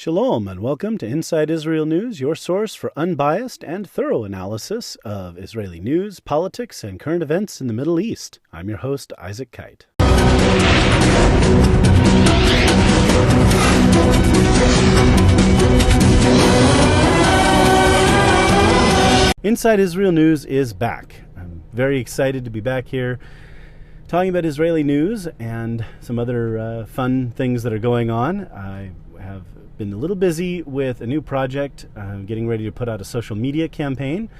Shalom and welcome to Inside Israel News, your source for unbiased and thorough analysis of Israeli news, politics, and current events in the Middle East. I'm your host, Mensch-Kight. Inside Israel News is back. I'm very excited to be back here talking about Israeli news and some other fun things that are going on. I have been a little busy with a new project. I'm getting ready to put out a social media campaign.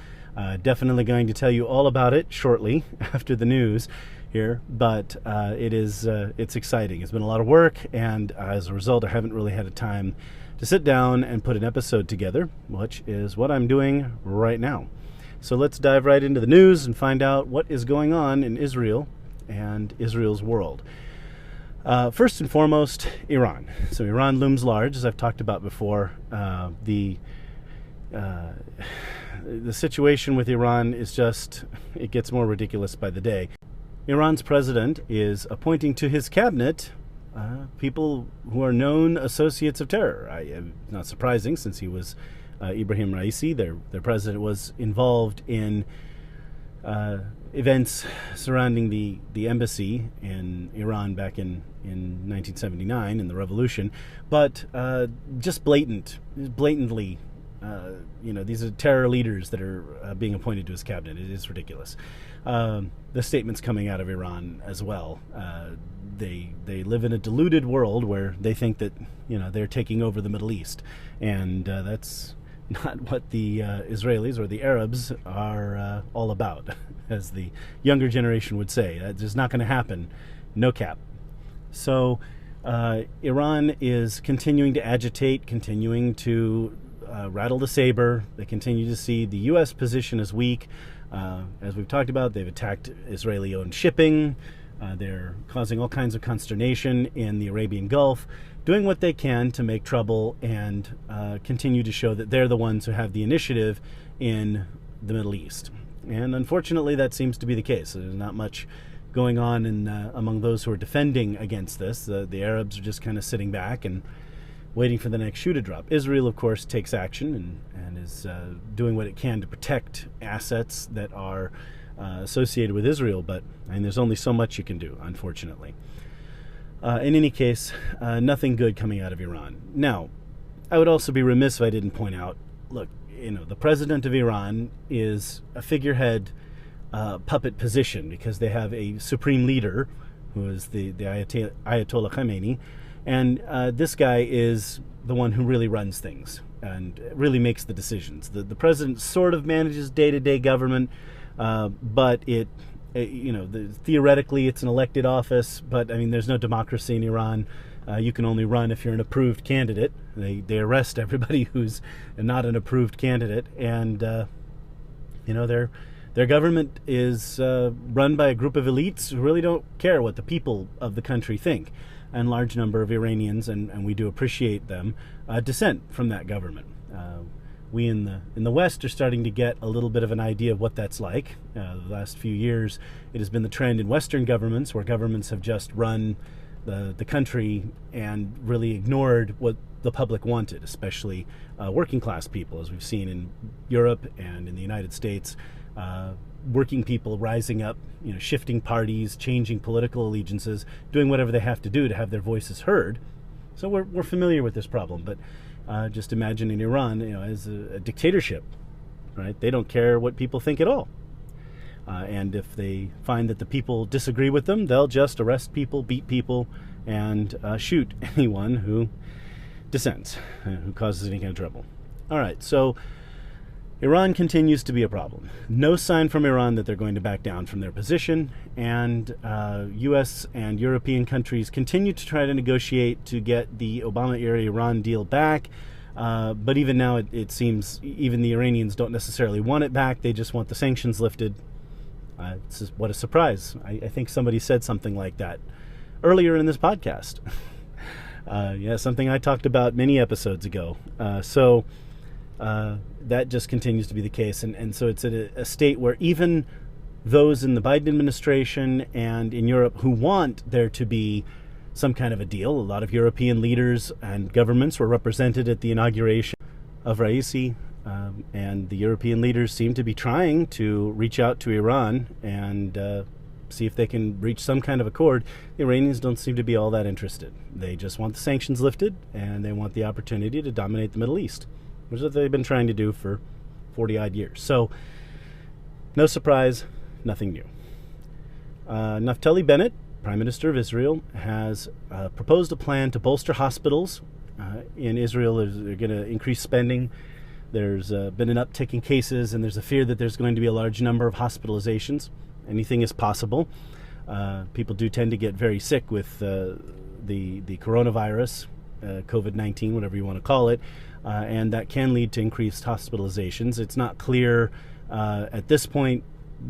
Definitely going to tell you all about it shortly after the news here, but it's exciting. It's been a lot of work, and as a result, I haven't really had a time to sit down and put an episode together, which is what I'm doing right now. So let's dive right into the news and find out what is going on in Israel and Israel's world. First and foremost, Iran. So Iran looms large, as I've talked about before. The situation with Iran is just, it gets more ridiculous by the day. Iran's president is appointing to his cabinet people who are known associates of terror. Not surprising, since he was Ibrahim Raisi, their president, was involved in events surrounding the embassy in Iran back in 1979 in the revolution, but just blatantly, these are terror leaders that are being appointed to his cabinet. It is ridiculous. The statements coming out of Iran as well. They live in a deluded world where they think that they're taking over the Middle East, and that's not what the Israelis or the Arabs are all about, as the younger generation would say. That's just not going to happen. No cap. So Iran is continuing to agitate, continuing to rattle the saber. They continue to see the U.S. position as weak. As we've talked about, they've attacked Israeli-owned shipping. They're causing all kinds of consternation in the Arabian Gulf, doing what they can to make trouble and continue to show that they're the ones who have the initiative in the Middle East. And unfortunately, that seems to be the case. There's not much going on among those who are defending against this. The Arabs are just kind of sitting back and waiting for the next shoe to drop. Israel, of course, takes action and is doing what it can to protect assets that are associated with Israel, but there's only so much you can do, unfortunately. In any case, nothing good coming out of Iran. Now, I would also be remiss if I didn't point out, look, the president of Iran is a figurehead puppet position, because they have a supreme leader who is the Ayatollah Khamenei, and this guy is the one who really runs things and really makes the decisions. The president sort of manages day-to-day government, but theoretically it's an elected office, but there's no democracy in Iran. You can only run if you're an approved candidate. They arrest everybody who's not an approved candidate, and their government is run by a group of elites who really don't care what the people of the country think. And large number of Iranians, and we do appreciate them, dissent from that government. We in the West are starting to get a little bit of an idea of what that's like. The last few years, it has been the trend in Western governments, where governments have just run the country and really ignored what the public wanted, especially working class people, as we've seen in Europe and in the United States. Working people rising up, shifting parties, changing political allegiances, doing whatever they have to do to have their voices heard. So we're familiar with this problem, but just imagine in Iran, as a dictatorship, right? They don't care what people think at all. And if they find that the people disagree with them, they'll just arrest people, beat people, and shoot anyone who dissents, who causes any kind of trouble. All right, so Iran continues to be a problem. No sign from Iran that they're going to back down from their position, and U.S. and European countries continue to try to negotiate to get the Obama-era Iran deal back, but even now it seems even the Iranians don't necessarily want it back. They just want the sanctions lifted. What a surprise. I think somebody said something like that earlier in this podcast. Something I talked about many episodes ago. That just continues to be the case. And so it's at a state where even those in the Biden administration and in Europe who want there to be some kind of a deal. A lot of European leaders and governments were represented at the inauguration of Raisi, and the European leaders seem to be trying to reach out to Iran and see if they can reach some kind of accord. The Iranians don't seem to be all that interested. They just want the sanctions lifted, and they want the opportunity to dominate the Middle East, which is what they've been trying to do for 40-odd years. So, no surprise, nothing new. Naftali Bennett, Prime Minister of Israel, has proposed a plan to bolster hospitals in Israel. They're going to increase spending. There's been an uptick in cases, and there's a fear that there's going to be a large number of hospitalizations. Anything is possible. People do tend to get very sick with the coronavirus, COVID-19, whatever you want to call it, and that can lead to increased hospitalizations. It's not clear at this point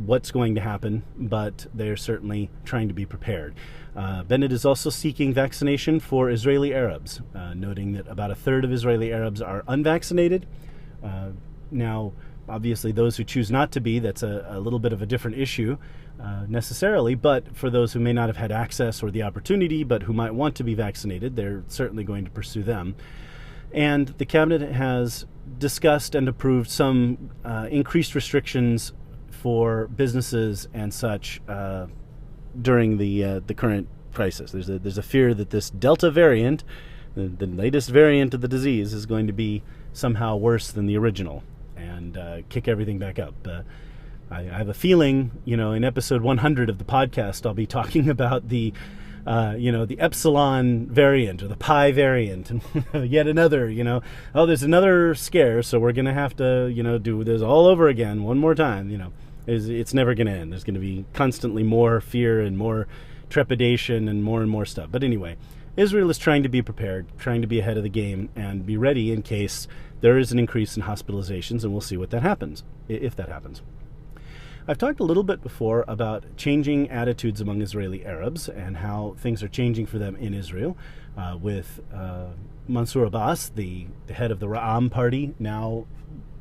what's going to happen, but they're certainly trying to be prepared. Bennett is also seeking vaccination for Israeli Arabs, noting that about a third of Israeli Arabs are unvaccinated. Now, obviously, those who choose not to be, that's a little bit of a different issue necessarily, but for those who may not have had access or the opportunity, but who might want to be vaccinated, they're certainly going to pursue them. And the cabinet has discussed and approved some increased restrictions for businesses and such during the current crisis. There's a fear that this Delta variant, the latest variant of the disease, is going to be somehow worse than the original and kick everything back up. I have a feeling, in episode 100 of the podcast, I'll be talking about the epsilon variant or the pi variant, and yet another, there's another scare, so we're going to have to, do this all over again one more time, It's never going to end. There's going to be constantly more fear and more trepidation and more stuff. But anyway, Israel is trying to be prepared, trying to be ahead of the game and be ready in case there is an increase in hospitalizations, and we'll see what that happens, if that happens. I've talked a little bit before about changing attitudes among Israeli Arabs and how things are changing for them in Israel, with Mansour Abbas, the head of the Ra'am party, now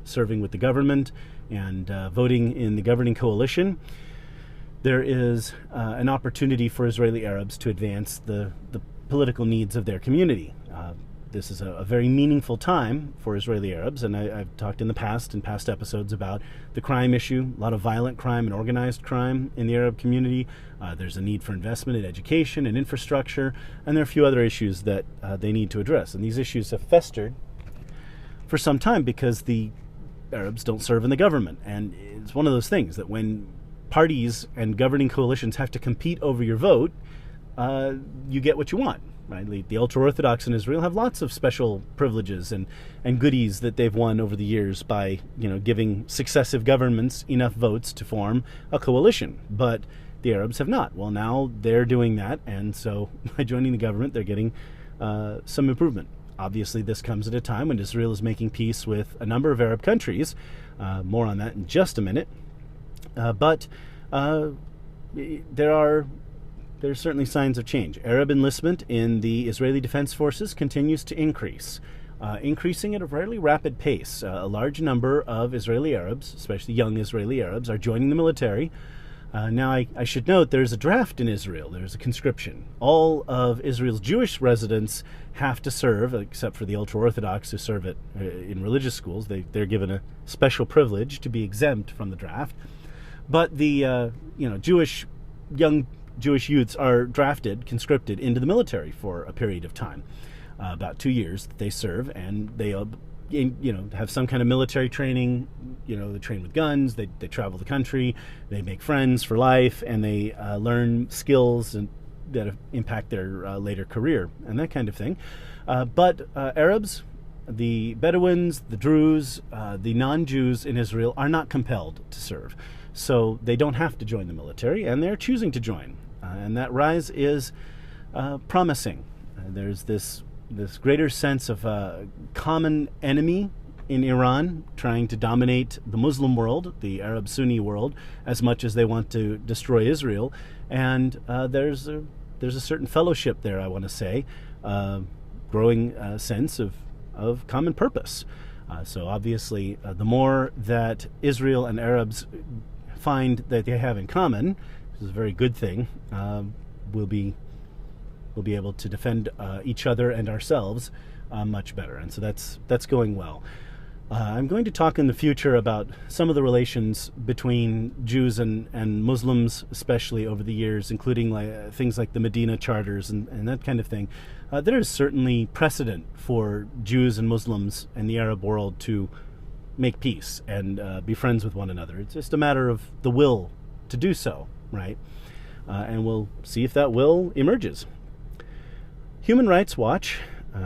serving with the government and voting in the governing coalition. There is an opportunity for Israeli Arabs to advance the political needs of their community. This is a very meaningful time for Israeli Arabs, and I've talked in past episodes about the crime issue, a lot of violent crime and organized crime in the Arab community. There's a need for investment in education and infrastructure, and there are a few other issues that they need to address. And these issues have festered for some time because the Arabs don't serve in the government. And it's one of those things that when parties and governing coalitions have to compete over your vote, you get what you want. Right? The ultra-Orthodox in Israel have lots of special privileges and goodies that they've won over the years by giving successive governments enough votes to form a coalition. But the Arabs have not. Well, now they're doing that, and so by joining the government, they're getting some improvement. Obviously, this comes at a time when Israel is making peace with a number of Arab countries. More on that in just a minute. But there's certainly signs of change. Arab enlistment in the Israeli Defense Forces continues to increase, increasing at a fairly rapid pace. A large number of Israeli Arabs, especially young Israeli Arabs, are joining the military. Now, I should note there's a draft in Israel. There's a conscription. All of Israel's Jewish residents have to serve, except for the ultra-Orthodox who serve in religious schools. They're given a special privilege to be exempt from the draft. But the young Jewish youths are drafted, conscripted into the military for a period of time, about 2 years that they serve, and they have some kind of military training. They train with guns, they travel the country, they make friends for life, and they learn skills that impact their later career and that kind of thing. But Arabs, the Bedouins, the Druze, the non-Jews in Israel are not compelled to serve. So they don't have to join the military, and they're choosing to join. And that rise is promising. There's this greater sense of a common enemy in Iran trying to dominate the Muslim world, the Arab Sunni world, as much as they want to destroy Israel. And there's a certain fellowship there, I want to say, growing sense of common purpose. So obviously, the more that Israel and Arabs find that they have in common, which is a very good thing, will be we'll be able to defend each other and ourselves much better. And so that's going well. I'm going to talk in the future about some of the relations between Jews and Muslims, especially over the years, including things like the Medina charters and that kind of thing. There is certainly precedent for Jews and Muslims in the Arab world to make peace and be friends with one another. It's just a matter of the will to do so, right? And we'll see if that will emerges. Human Rights Watch,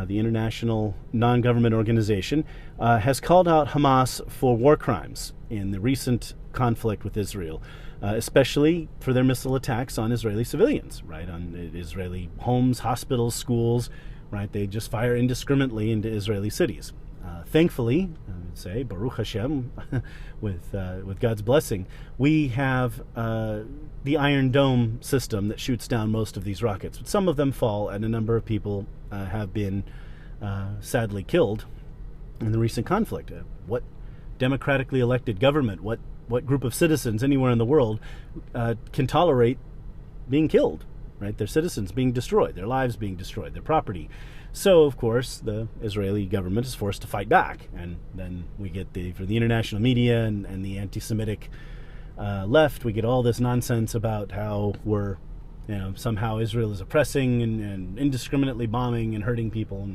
the international non-government organization, has called out Hamas for war crimes in the recent conflict with Israel, especially for their missile attacks on Israeli civilians, right, on Israeli homes, hospitals, schools, right? They just fire indiscriminately into Israeli cities. Thankfully, I would say, Baruch Hashem, with God's blessing, we have the Iron Dome system that shoots down most of these rockets. But some of them fall, and a number of people have been sadly killed in the recent conflict. What democratically elected government, what group of citizens anywhere in the world can tolerate being killed, right? Their citizens being destroyed, their lives being destroyed, their property. So, of course, the Israeli government is forced to fight back. And then we get for the international media and the anti-Semitic left, we get all this nonsense about how somehow Israel is oppressing and indiscriminately bombing and hurting people.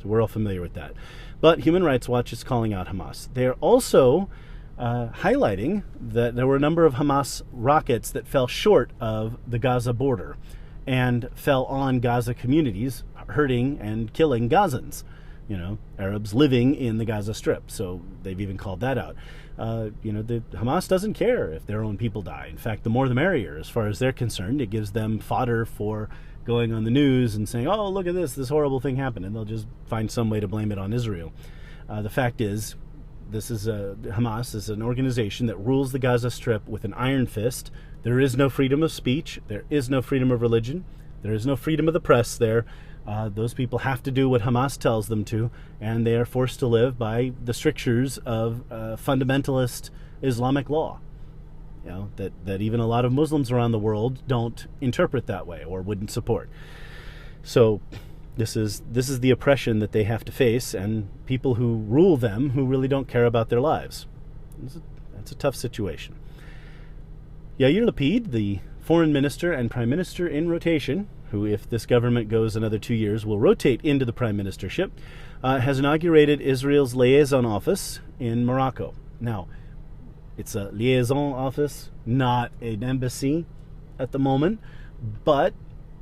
So we're all familiar with that. But Human Rights Watch is calling out Hamas. They're also highlighting that there were a number of Hamas rockets that fell short of the Gaza border and fell on Gaza communities, hurting and killing Gazans, Arabs living in the Gaza Strip. So they've even called that out. The Hamas doesn't care if their own people die. In fact, the more the merrier, as far as they're concerned. It gives them fodder for going on the news and saying, oh, look at this horrible thing happened, and they'll just find some way to blame it on Israel. The fact is, Hamas is an organization that rules the Gaza Strip with an iron fist. There is no freedom of speech. There is no freedom of religion. There is no freedom of the press there. Those people have to do what Hamas tells them to, and they are forced to live by the strictures of fundamentalist Islamic law. That even a lot of Muslims around the world don't interpret that way or wouldn't support. So this is the oppression that they have to face, and people who rule them who really don't care about their lives. That's a tough situation. Yair Lapid, the foreign minister and prime minister in rotation, who, if this government goes another 2 years, will rotate into the prime ministership, has inaugurated Israel's liaison office in Morocco. Now, it's a liaison office, not an embassy at the moment, but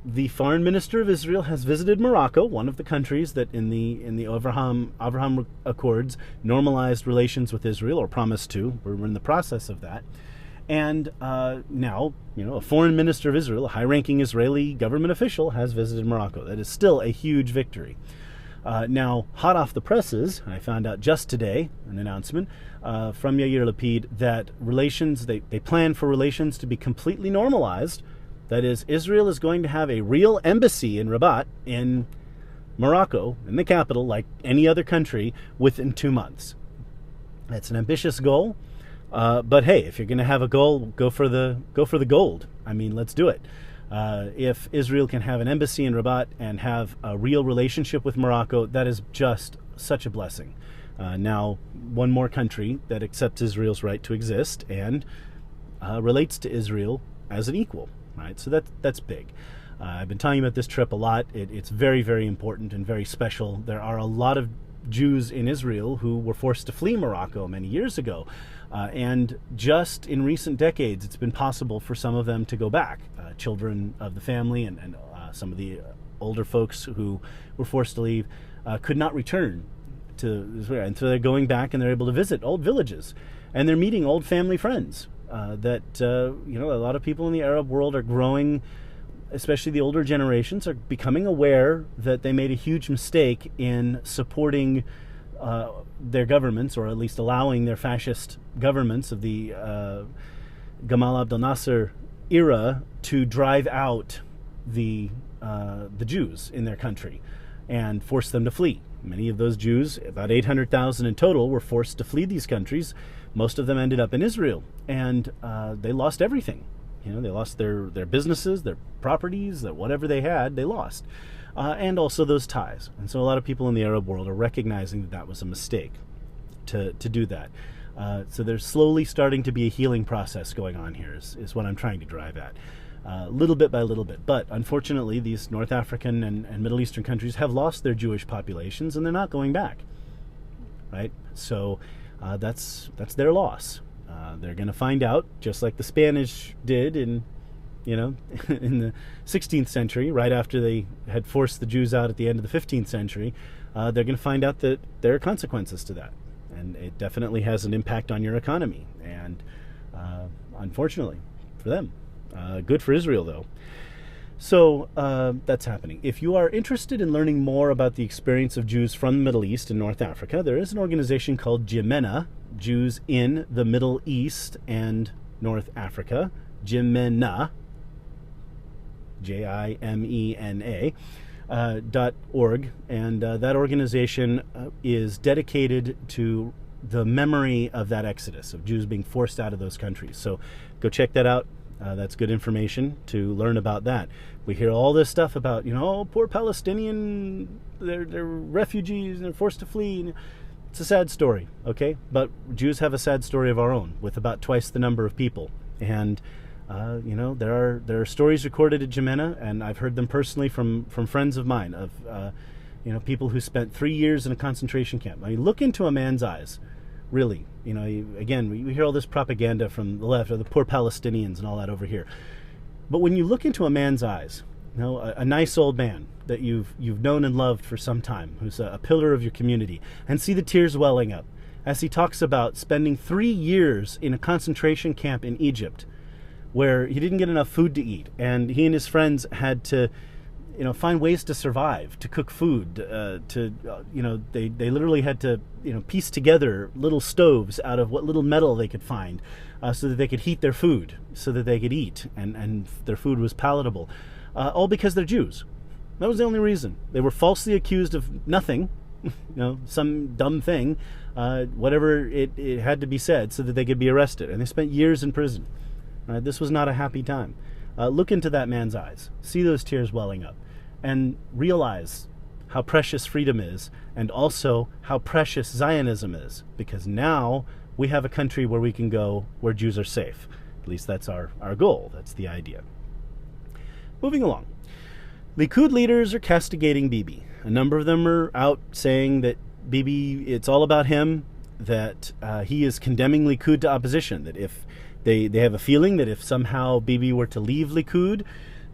the foreign minister of Israel has visited Morocco, one of the countries that in the Abraham Accords normalized relations with Israel, or promised to. We're in the process of that. And now, a foreign minister of Israel, a high-ranking Israeli government official, has visited Morocco. That is still a huge victory. Now, hot off the presses, I found out just today, an announcement from Yair Lapid, that they plan for relations to be completely normalized. That is, Israel is going to have a real embassy in Rabat, in Morocco, in the capital, like any other country, within 2 months. That's an ambitious goal. But hey, if you're going to have a goal, go for the gold. I mean, let's do it. If Israel can have an embassy in Rabat and have a real relationship with Morocco, that is just such a blessing. Now, one more country that accepts Israel's right to exist and relates to Israel as an equal. Right, so that's big. I've been talking about this trip a lot. It's very, very important and very special. There are a lot of Jews in Israel who were forced to flee Morocco many years ago. And just in recent decades, it's been possible for some of them to go back. Children of the family and some of the older folks who were forced to leave could not return to Israel. And so they're going back and they're able to visit old villages. And they're meeting old family friends that a lot of people in the Arab world are growing, especially the older generations, are becoming aware that they made a huge mistake in supporting their governments, or at least allowing their fascist governments of the Gamal Abdel Nasser era to drive out the Jews in their country and force them to flee. Many of those Jews, about 800,000 in total, were forced to flee these countries. Most of them ended up in Israel, and they lost everything. They lost their businesses, their properties, that whatever they had, they lost. And also those ties. And so a lot of people in the Arab world are recognizing that that was a mistake to do that. So there's slowly starting to be a healing process going on here, is what I'm trying to drive at. Little bit by little bit. But unfortunately, these North African and Middle Eastern countries have lost their Jewish populations, and they're not going back. Right? So that's their loss. They're going to find out, just like the Spanish did in the 16th century, right after they had forced the Jews out at the end of the 15th century. They're going to find out that there are consequences to that. And it definitely has an impact on your economy. And unfortunately for them. Good for Israel, though. So that's happening. If you are interested in learning more about the experience of Jews from the Middle East and North Africa, there is an organization called JIMENA, Jews in the Middle East and North Africa. JIMENA, JIMENA, .org, and that organization is dedicated to the memory of that exodus, of Jews being forced out of those countries. So go check that out. That's good information to learn about that. We hear all this stuff about, poor Palestinian, they're refugees and they're forced to flee. It's a sad story, okay? But Jews have a sad story of our own, with about twice the number of people. And there are stories recorded at Jimena, and I've heard them personally from friends of mine of people who spent 3 years in a concentration camp. I mean, look into a man's eyes, really. Again, we hear all this propaganda from the left, or the poor Palestinians and all that over here. But when you look into a man's eyes, a nice old man that you've known and loved for some time, who's a pillar of your community, and see the tears welling up as he talks about spending 3 years in a concentration camp in Egypt, where he didn't get enough food to eat, and he and his friends had to, find ways to survive, to cook food, they literally had to, piece together little stoves out of what little metal they could find, so that they could heat their food, so that they could eat, and their food was palatable, all because they're Jews. That was the only reason. They were falsely accused of nothing, some dumb thing, whatever it had to be said, so that they could be arrested, and they spent years in prison. This was not a happy time. Look into that man's eyes. See those tears welling up. And realize how precious freedom is, and also how precious Zionism is. Because now we have a country where we can go where Jews are safe. At least that's our goal. That's the idea. Moving along. Likud leaders are castigating Bibi. A number of them are out saying that Bibi, it's all about him, that he is condemning Likud to opposition, that if They have a feeling that if somehow Bibi were to leave Likud,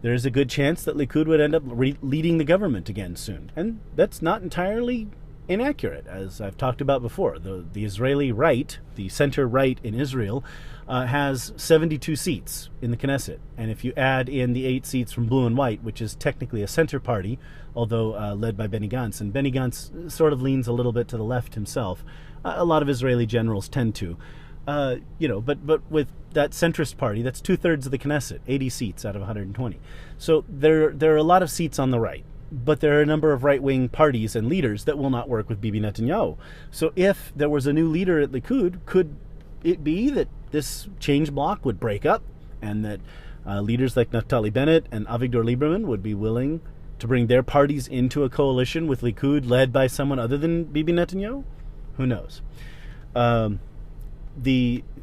there's a good chance that Likud would end up leading the government again soon. And that's not entirely inaccurate, as I've talked about before. The Israeli right, the center right in Israel, has 72 seats in the Knesset. And if you add in the 8 seats from Blue and White, which is technically a center party, although led by Benny Gantz, and Benny Gantz sort of leans a little bit to the left himself. A lot of Israeli generals tend to. But with that centrist party, that's 2/3 of the Knesset, 80 seats out of 120. So there are a lot of seats on the right, but there are a number of right-wing parties and leaders that will not work with Bibi Netanyahu. So if there was a new leader at Likud, could it be that this change bloc would break up, and that leaders like Naftali Bennett and Avigdor Lieberman would be willing to bring their parties into a coalition with Likud led by someone other than Bibi Netanyahu? Who knows?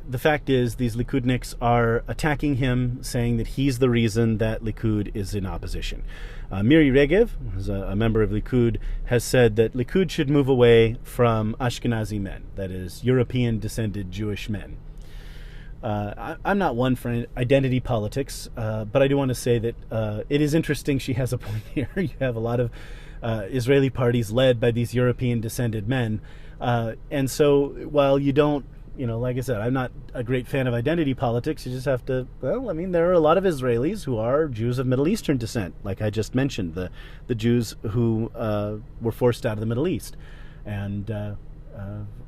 The fact is, these Likudniks are attacking him, saying that he's the reason that Likud is in opposition. Miri Regev, who's a member of Likud, has said that Likud should move away from Ashkenazi men, that is, European-descended Jewish men. I'm not one for identity politics, but I do want to say that it is interesting she has a point here. You have a lot of Israeli parties led by these European-descended men, and so while you don't, like I said, I'm not a great fan of identity politics. You just have to, there are a lot of Israelis who are Jews of Middle Eastern descent, like I just mentioned, the Jews who were forced out of the Middle East and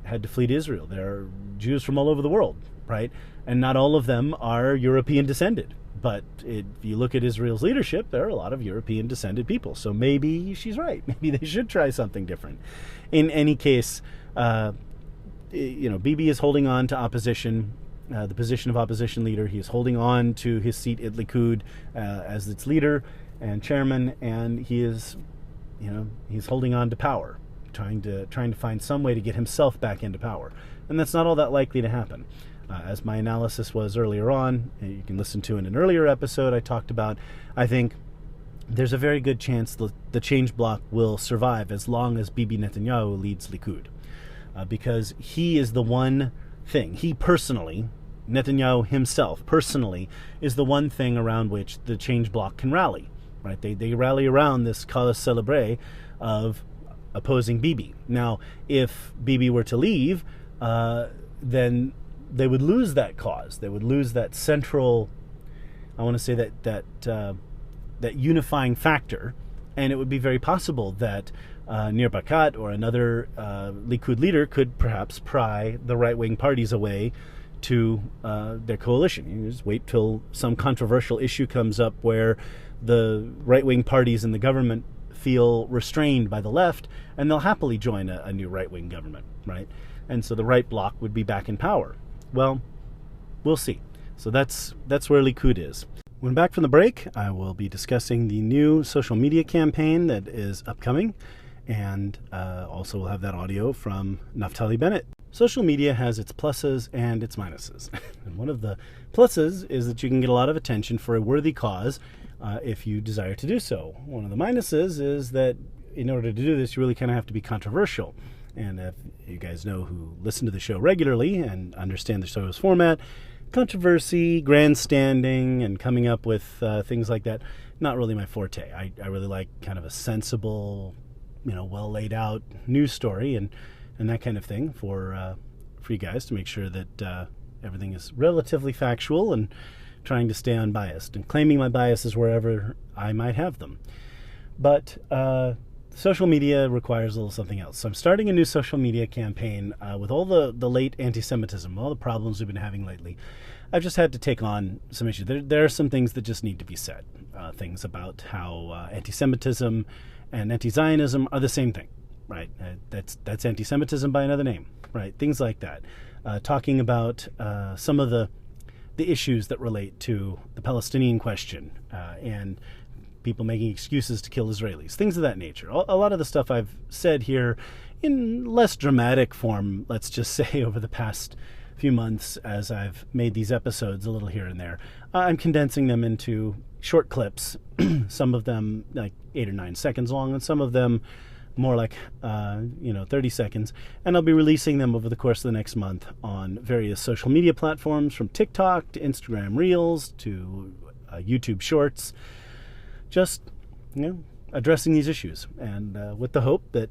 had to flee to Israel. There are Jews from all over the world, right? And not all of them are European descended. But if you look at Israel's leadership, there are a lot of European descended people. So maybe she's right. Maybe they should try something different. In any case, Bibi is holding on to opposition. the position of opposition leader. He is holding on to his seat at Likud as its leader and chairman, and he is, he's holding on to power, trying to find some way to get himself back into power, and that's not all that likely to happen. As my analysis was earlier on, you can listen to in an earlier episode, I talked about, I think there's a very good chance the change bloc will survive as long as Bibi Netanyahu leads Likud. Because he is the one thing, he personally, Netanyahu himself personally, is the one thing around which the change bloc can rally. Right? They rally around this cause célèbre of opposing Bibi. Now, if Bibi were to leave, then they would lose that cause. They would lose that central, I want to say that unifying factor, and it would be very possible that Nir Barkat or another Likud leader could perhaps pry the right-wing parties away to their coalition. You just wait till some controversial issue comes up where the right-wing parties in the government feel restrained by the left, and they'll happily join a new right-wing government, right? And so the right bloc would be back in power. Well, we'll see. So that's where Likud is. When back from the break, I will be discussing the new social media campaign that is upcoming, and also we'll have that audio from Naftali Bennett. Social media has its pluses and its minuses. And one of the pluses is that you can get a lot of attention for a worthy cause if you desire to do so. One of the minuses is that in order to do this, you really kind of have to be controversial. And if you guys know who listen to the show regularly and understand the show's format, controversy, grandstanding, and coming up with things like that, not really my forte. I really like kind of a sensible, well laid out news story and that kind of thing for you guys to make sure that everything is relatively factual and trying to stay unbiased and claiming my biases wherever I might have them. But social media requires a little something else. So I'm starting a new social media campaign with all the late anti-Semitism, all the problems we've been having lately. I've just had to take on some issues. There are some things that just need to be said. Things about how anti-Semitism and anti-Zionism are the same thing, right? That's anti-Semitism by another name, right? Things like that. Talking about some of the issues that relate to the Palestinian question and people making excuses to kill Israelis, things of that nature. A lot of the stuff I've said here in less dramatic form, let's just say, over the past few months as I've made these episodes a little here and there. I'm condensing them into short clips, some of them like 8 or 9 seconds long, and some of them more like 30 seconds, and I'll be releasing them over the course of the next month on various social media platforms, from TikTok to Instagram Reels to YouTube Shorts, just addressing these issues, and with the hope that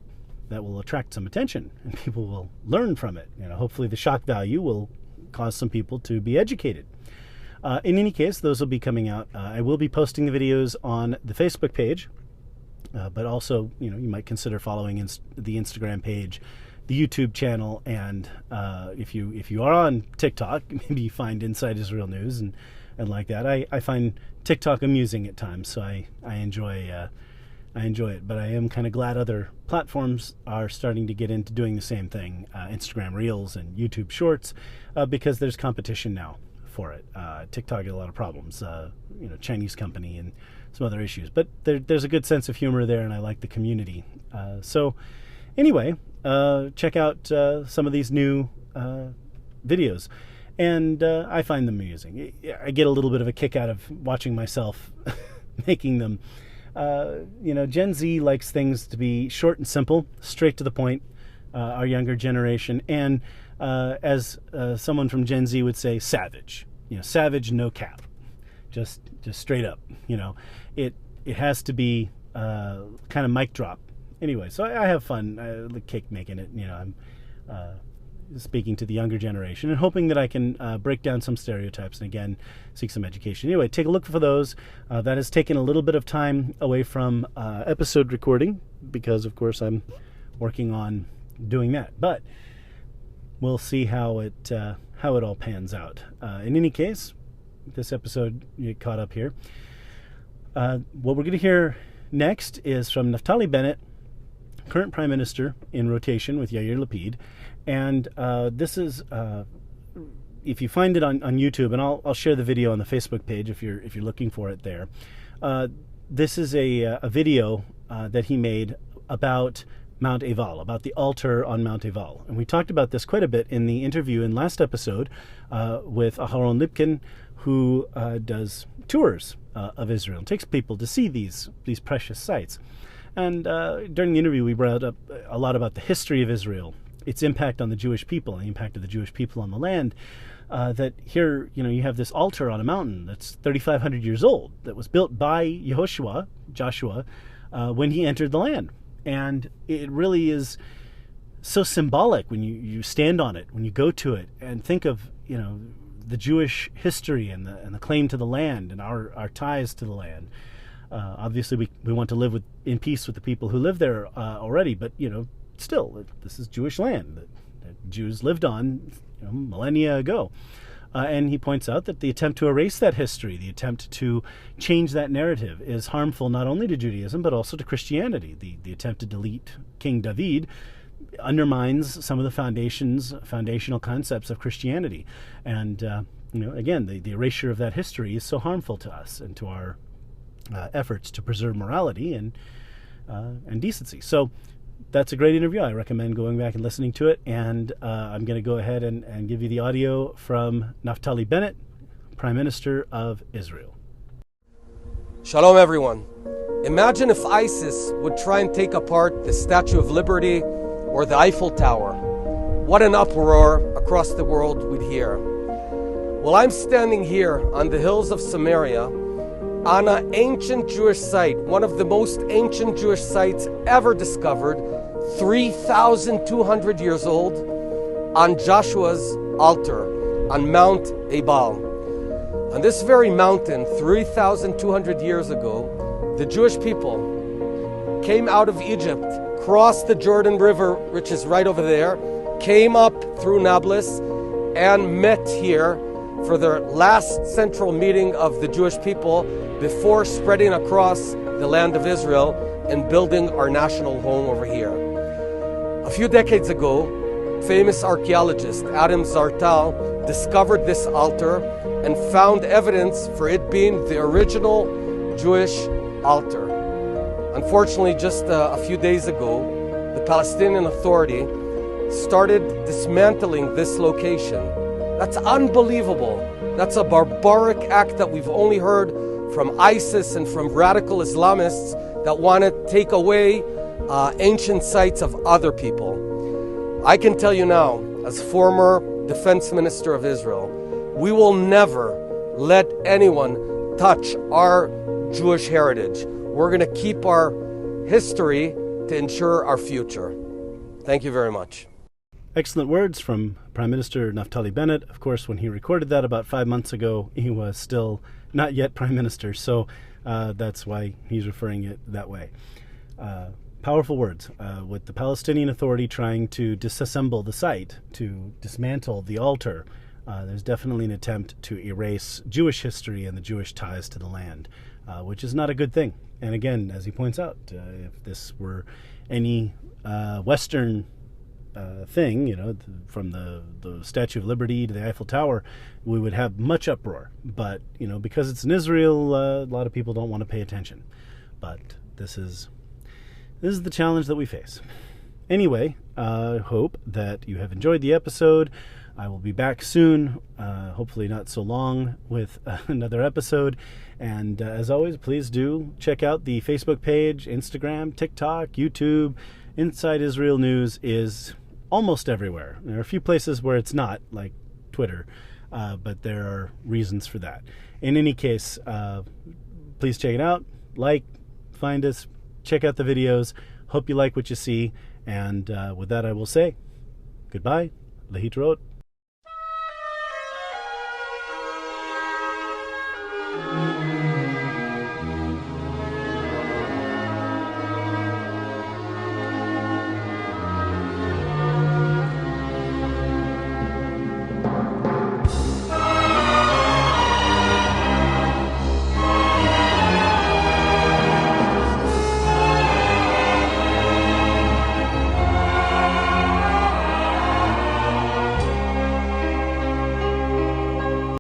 will attract some attention and people will learn from it. Hopefully the shock value will cause some people to be educated. In any case, those will be coming out. I will be posting the videos on the Facebook page. But also, you might consider following the Instagram page, the YouTube channel, and if you are on TikTok, maybe you find Inside Israel News and like that. I find TikTok amusing at times, so I enjoy it. But I am kind of glad other platforms are starting to get into doing the same thing, Instagram Reels and YouTube Shorts, because there's competition now for it. TikTok has a lot of problems, Chinese company and some other issues, but there's a good sense of humor there, and I like the community. So anyway, check out some of these new videos, and I find them amusing. I get a little bit of a kick out of watching myself making them. Gen Z likes things to be short and simple, straight to the point, our younger generation, and as someone from Gen Z would say, savage. Savage, no cap. Just straight up. It has to be kind of mic drop. Anyway, so I have fun. I kick making it. I'm speaking to the younger generation and hoping that I can break down some stereotypes and again seek some education. Anyway, take a look for those. That has taken a little bit of time away from episode recording because, of course, I'm working on doing that. But we'll see how it all pans out. In any case, this episode, you get caught up here. What we're going to hear next is from Naftali Bennett, current Prime Minister in rotation with Yair Lapid. And this is, if you find it on YouTube, and I'll share the video on the Facebook page if you're looking for it there. This is a video that he made about Mt Eval, about the altar on Mt Eval. And we talked about this quite a bit in the interview in last episode with Aharon Lipkin, who does tours of Israel and takes people to see these precious sites. And during the interview, we brought up a lot about the history of Israel, its impact on the Jewish people, and the impact of the Jewish people on the land. That here, you have this altar on a mountain that's 3,500 years old, that was built by Joshua, when he entered the land. And it really is so symbolic when you stand on it, when you go to it, and think of, the Jewish history and the claim to the land and our ties to the land. Obviously, we want to live in peace with the people who live there already, but, still, this is Jewish land that Jews lived on millennia ago. And he points out that the attempt to erase that history, the attempt to change that narrative, is harmful not only to Judaism, but also to Christianity. The attempt to delete King David undermines some of the foundational concepts of Christianity. And, again, the erasure of that history is so harmful to us and to our efforts to preserve morality and decency. So that's a great interview. I recommend going back and listening to it. And I'm going to go ahead and give you the audio from Naftali Bennett, Prime Minister of Israel. Shalom, everyone. Imagine if ISIS would try and take apart the Statue of Liberty or the Eiffel Tower. What an uproar across the world we'd hear. Well, I'm standing here on the hills of Samaria on an ancient Jewish site, one of the most ancient Jewish sites ever discovered, 3,200 years old, on Joshua's altar on Mt Eval. On this very mountain, 3,200 years ago, the Jewish people came out of Egypt, crossed the Jordan River, which is right over there, came up through Nablus, and met here for their last central meeting of the Jewish people before spreading across the land of Israel and building our national home over here. A few decades ago, famous archaeologist Adam Zartal discovered this altar and found evidence for it being the original Jewish altar. Unfortunately, just a few days ago, the Palestinian Authority started dismantling this location. That's unbelievable. That's a barbaric act that we've only heard from ISIS and from radical Islamists that want to take away ancient sites of other people. I can tell you now, as former defense minister of Israel, we will never let anyone touch our Jewish heritage. We're going to keep our history to ensure our future. Thank you very much. Excellent words from Prime Minister Naftali Bennett. Of course, when he recorded that about 5 months ago, he was still not yet Prime Minister, so that's why he's referring it that way. Powerful words. With the Palestinian Authority trying to disassemble the site, to dismantle the altar, there's definitely an attempt to erase Jewish history and the Jewish ties to the land, which is not a good thing. And again, as he points out, if this were any Western thing, from the Statue of Liberty to the Eiffel Tower, we would have much uproar. But, because it's in Israel, a lot of people don't want to pay attention. But this is the challenge that we face. Anyway, I hope that you have enjoyed the episode. I will be back soon, hopefully not so long, with another episode. And as always, please do check out the Facebook page, Instagram, TikTok, YouTube. Inside Israel News is almost everywhere. There are a few places where it's not, like Twitter, but there are reasons for that. In any case, please check it out. Find us, check out the videos. Hope you like what you see. And with that, I will say goodbye. Lehitraot.